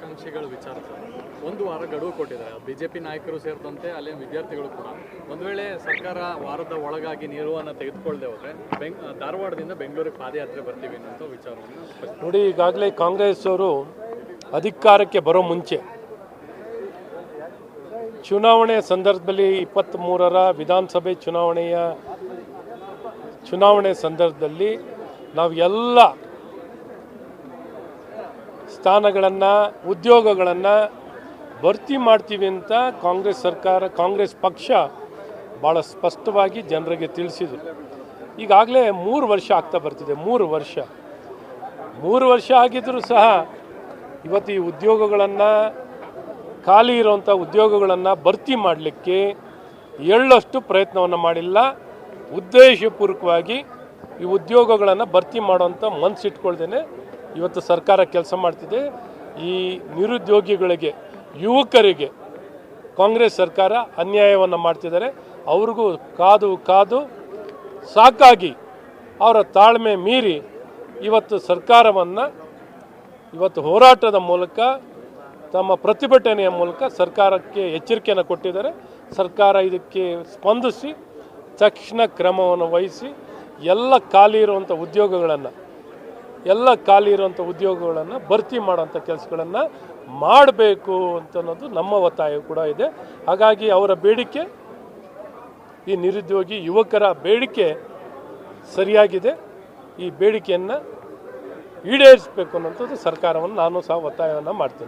ಆಕಾಂಕ್ಷಿಗಳ ವಿಚಾರ ಒಂದು ವಾರ ಗಡುವು ಕೊಟ್ಟಿದ್ದಾರೆ. ಬಿಜೆಪಿ ನಾಯಕರು ಸೇರಿದಂತೆ ಅಲ್ಲಿನ ವಿದ್ಯಾರ್ಥಿಗಳು ಕೂಡ ಒಂದು ವೇಳೆ ಸರ್ಕಾರ ವಾರದ ಒಳಗಾಗಿ ನಿಲುವನ್ನು ತೆಗೆದುಕೊಳ್ಳದೆ ಹೋದರೆ ಧಾರವಾಡದಿಂದ ಬೆಂಗಳೂರಿಗೆ ಪಾದಯಾತ್ರೆ ಬರ್ತೀವಿ ಅನ್ನೋ ವಿಚಾರವನ್ನು ನೋಡಿ. ಈಗಾಗಲೇ ಕಾಂಗ್ರೆಸ್ ಅವರು ಅಧಿಕಾರಕ್ಕೆ ಬರೋ ಮುಂಚೆ ಚುನಾವಣೆ ಸಂದರ್ಭದಲ್ಲಿ 23ರ ವಿಧಾನಸಭೆ ಚುನಾವಣೆ ಸಂದರ್ಭದಲ್ಲಿ ನಾವು ಎಲ್ಲ ಸ್ಥಾನಗಳನ್ನು ಉದ್ಯೋಗಗಳನ್ನು ಭರ್ತಿ ಮಾಡ್ತೀವಿ ಅಂತ ಕಾಂಗ್ರೆಸ್ ಪಕ್ಷ ಭಾಳ ಸ್ಪಷ್ಟವಾಗಿ ಜನರಿಗೆ ತಿಳಿಸಿದರು. ಈಗಾಗಲೇ 3 ವರ್ಷ ಆಗ್ತಾ ಬರ್ತಿದೆ. 3 ವರ್ಷ ಆಗಿದ್ದರೂ ಸಹ ಇವತ್ತು ಈ ಉದ್ಯೋಗಗಳನ್ನು ಖಾಲಿ ಇರುವಂಥ ಉದ್ಯೋಗಗಳನ್ನು ಭರ್ತಿ ಮಾಡಲಿಕ್ಕೆ ಎಳ್ಳಷ್ಟು ಪ್ರಯತ್ನವನ್ನು ಮಾಡಿಲ್ಲ. ಉದ್ದೇಶಪೂರ್ವಕವಾಗಿ ಈ ಉದ್ಯೋಗಗಳನ್ನು ಭರ್ತಿ ಮಾಡುವಂಥ ಮನಸ್ಸಿಟ್ಕೊಳ್ದೇನೆ ಇವತ್ತು ಸರ್ಕಾರ ಕೆಲಸ ಮಾಡ್ತಿದೆ. ಈ ನಿರುದ್ಯೋಗಿಗಳಿಗೆ, ಯುವಕರಿಗೆ ಕಾಂಗ್ರೆಸ್ ಸರ್ಕಾರ ಅನ್ಯಾಯವನ್ನು ಮಾಡ್ತಿದ್ದಾರೆ. ಅವ್ರಿಗೂ ಕಾದು ಸಾಕಾಗಿ ಅವರ ತಾಳ್ಮೆ ಮೀರಿ ಇವತ್ತು ಸರ್ಕಾರವನ್ನು ಹೋರಾಟದ ಮೂಲಕ, ತಮ್ಮ ಪ್ರತಿಭಟನೆಯ ಮೂಲಕ ಸರ್ಕಾರಕ್ಕೆ ಎಚ್ಚರಿಕೆಯನ್ನು ಕೊಟ್ಟಿದ್ದಾರೆ. ಸರ್ಕಾರ ಇದಕ್ಕೆ ಸ್ಪಂದಿಸಿ ತಕ್ಷಣ ಕ್ರಮವನ್ನು ವಹಿಸಿ ಎಲ್ಲ ಖಾಲಿ ಇರುವಂಥ ಉದ್ಯೋಗಗಳನ್ನು ಭರ್ತಿ ಮಾಡೋಂಥ ಕೆಲಸಗಳನ್ನು ಮಾಡಬೇಕು ಅಂತ ಅನ್ನೋದು ನಮ್ಮ ಒತ್ತಾಯ ಕೂಡ ಇದೆ. ಹಾಗಾಗಿ ಅವರ ಬೇಡಿಕೆ, ಈ ನಿರುದ್ಯೋಗಿ ಯುವಕರ ಬೇಡಿಕೆ ಸರಿಯಾಗಿದೆ. ಈ ಬೇಡಿಕೆಯನ್ನು ಈಡೇರಿಸಬೇಕು ಅನ್ನೋಂಥದ್ದು ಸರ್ಕಾರವನ್ನು ನಾನು ಸಹ ಒತ್ತಾಯವನ್ನು ಮಾಡ್ತೀನಿ.